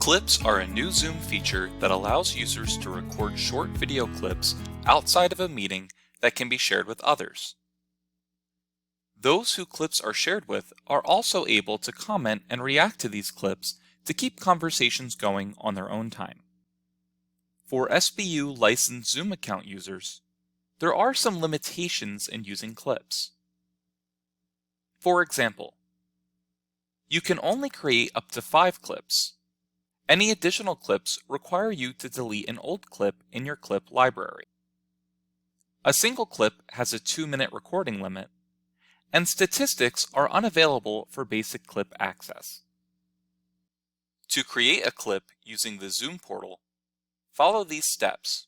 Clips are a new Zoom feature that allows users to record short video clips outside of a meeting that can be shared with others. Those who clips are shared with are also able to comment and react to these clips to keep conversations going on their own time. For SBU licensed Zoom account users, there are some limitations in using clips. For example, you can only create up to 5 clips. Any additional clips require you to delete an old clip in your clip library. A single clip has a 2-minute recording limit, and statistics are unavailable for basic clip access. To create a clip using the Zoom portal, follow these steps.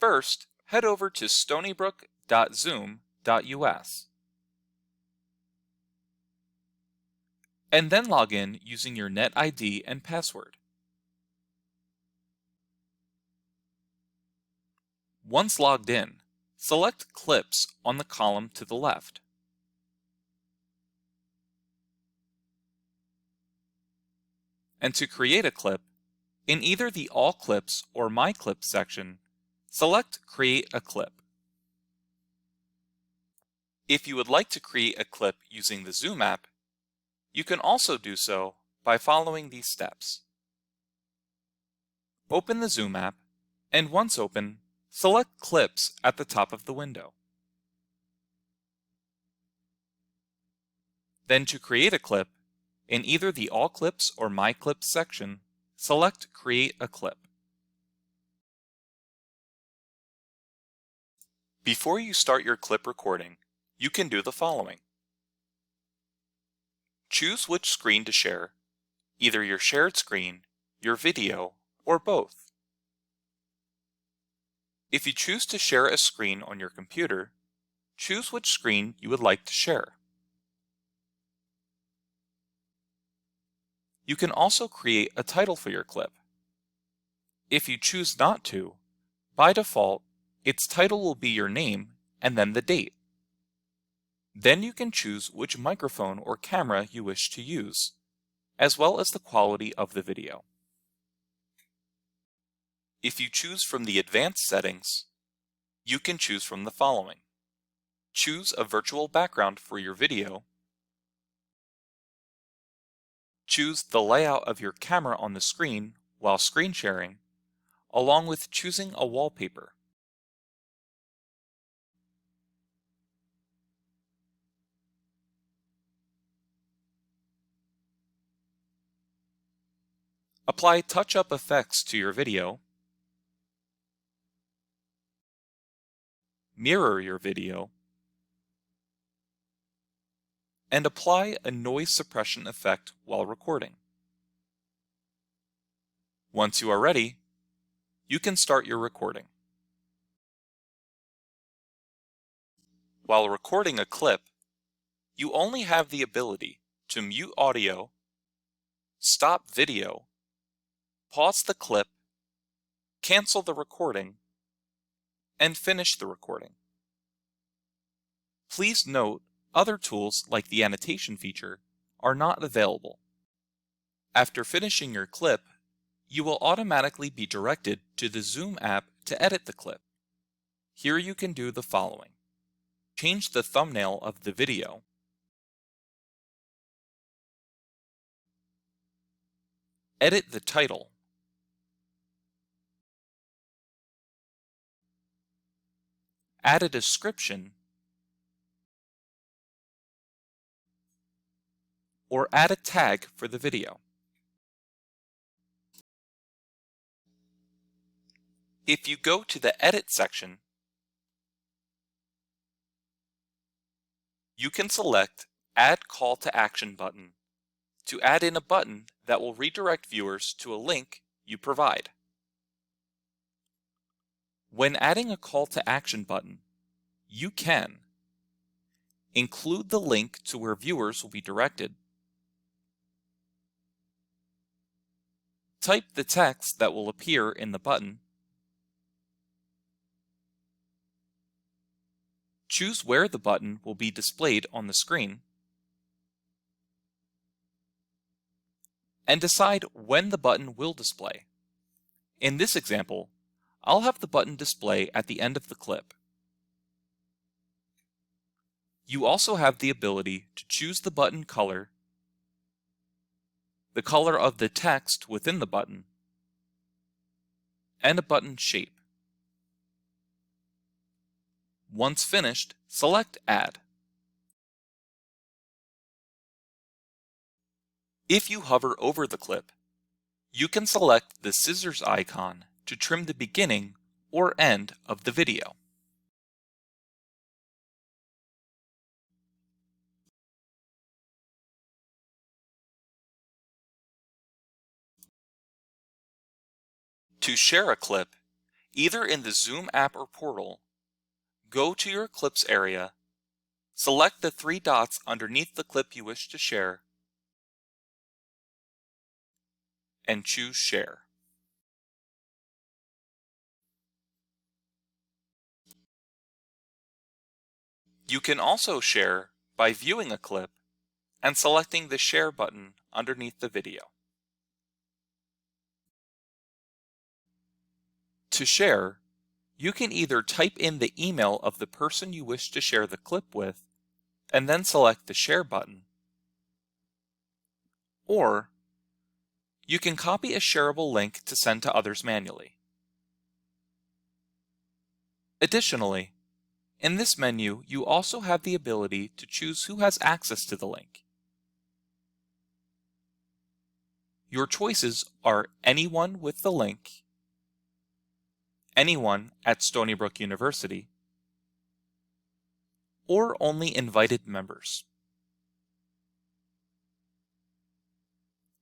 First, head over to stonybrook.zoom.us. And then log in using your NetID and password. Once logged in, select Clips on the column to the left. And to create a clip, in either the All Clips or My Clips section, select Create a Clip. If you would like to create a clip using the Zoom app, you can also do so by following these steps. Open the Zoom app, and once open, select Clips at the top of the window. Then to create a clip, in either the All Clips or My Clips section, select Create a Clip. Before you start your clip recording, you can do the following. Choose which screen to share, either your shared screen, your video, or both. If you choose to share a screen on your computer, choose which screen you would like to share. You can also create a title for your clip. If you choose not to, by default, its title will be your name and then the date. Then you can choose which microphone or camera you wish to use, as well as the quality of the video. If you choose from the advanced settings, you can choose from the following. Choose a virtual background for your video. Choose the layout of your camera on the screen while screen sharing, along with choosing a wallpaper. Apply touch-up effects to your video. Mirror your video. And apply a noise suppression effect while recording. Once you are ready, you can start your recording. While recording a clip, you only have the ability to mute audio, stop video, pause the clip, cancel the recording, and finish the recording. Please note, other tools like the annotation feature are not available. After finishing your clip, you will automatically be directed to the Zoom app to edit the clip. Here you can do the following. Change the thumbnail of the video. Edit the title. Add a description, or add a tag for the video. If you go to the Edit section, you can select Add Call to Action button to add in a button that will redirect viewers to a link you provide. When adding a call to action button, you can include the link to where viewers will be directed, type the text that will appear in the button, choose where the button will be displayed on the screen, and decide when the button will display. In this example, I'll have the button display at the end of the clip. You also have the ability to choose the button color, the color of the text within the button, and a button shape. Once finished, select Add. If you hover over the clip, you can select the scissors icon to trim the beginning or end of the video. To share a clip, either in the Zoom app or portal, go to your Clips area, select the three dots underneath the clip you wish to share, and choose Share. You can also share by viewing a clip and selecting the Share button underneath the video. To share, you can either type in the email of the person you wish to share the clip with and then select the Share button, or you can copy a shareable link to send to others manually. Additionally, in this menu, you also have the ability to choose who has access to the link. Your choices are anyone with the link, anyone at Stony Brook University, or only invited members.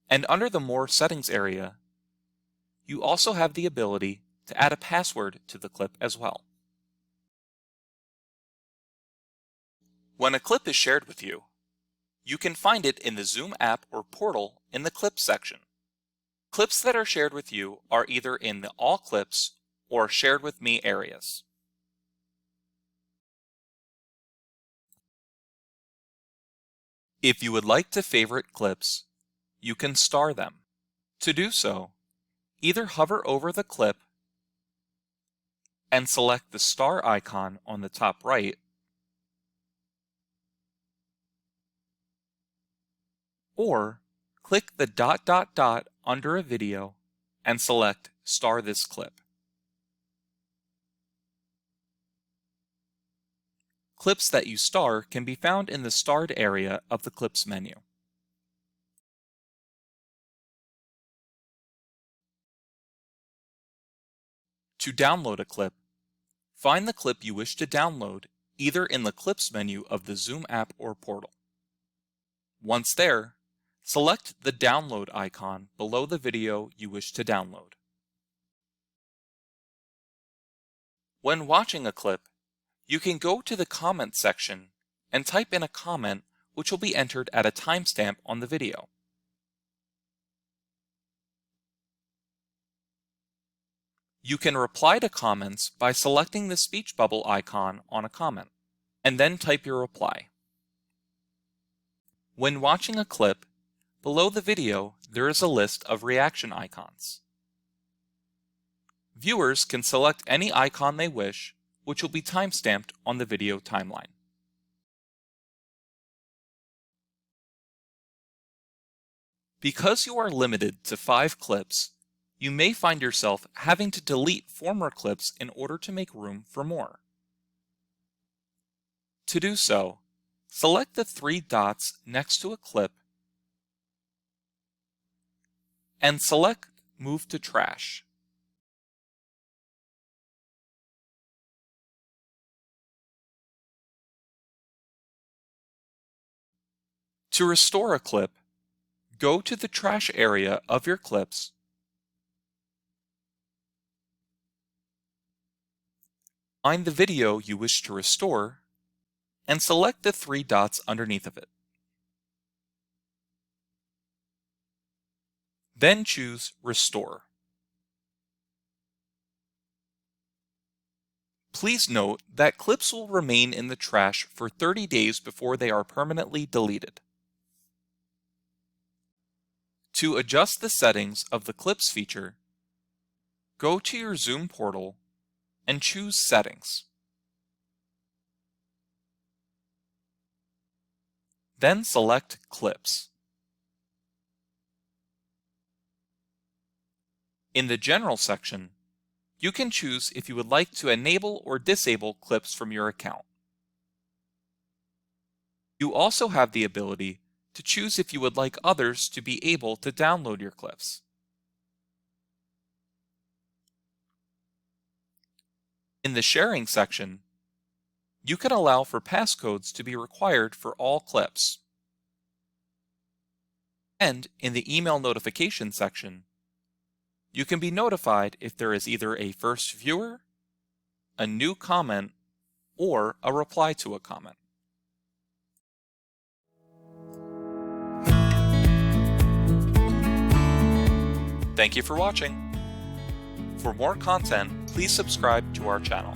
And under the More Settings area, you also have the ability to add a password to the clip as well. When a clip is shared with you, you can find it in the Zoom app or portal in the Clips section. Clips that are shared with you are either in the All Clips or Shared with Me areas. If you would like to favorite clips, you can star them. To do so, either hover over the clip and select the star icon on the top right, or click the ... under a video and select Star this clip. Clips that you star can be found in the starred area of the Clips menu. To download a clip, find the clip you wish to download either in the Clips menu of the Zoom app or portal. Once there, select the download icon below the video you wish to download. When watching a clip, you can go to the comment section and type in a comment which will be entered at a timestamp on the video. You can reply to comments by selecting the speech bubble icon on a comment, and then type your reply. When watching a clip, below the video there is a list of reaction icons. Viewers can select any icon they wish, which will be timestamped on the video timeline. Because you are limited to 5 clips, you may find yourself having to delete former clips in order to make room for more. To do so, select the 3 dots next to a clip and select Move to Trash. To restore a clip, go to the trash area of your clips find the video you wish to restore, and select the 3 dots underneath of it. Then choose Restore. Please note that clips will remain in the trash for 30 days before they are permanently deleted. To adjust the settings of the Clips feature, go to your Zoom portal and choose Settings. Then select Clips. In the General section, you can choose if you would like to enable or disable clips from your account. You also have the ability to choose if you would like others to be able to download your clips. In the Sharing section, you can allow for passcodes to be required for all clips. And in the Email Notification section, you can be notified if there is either a first viewer, a new comment, or a reply to a comment. Thank you for watching. For more content, please subscribe to our channel.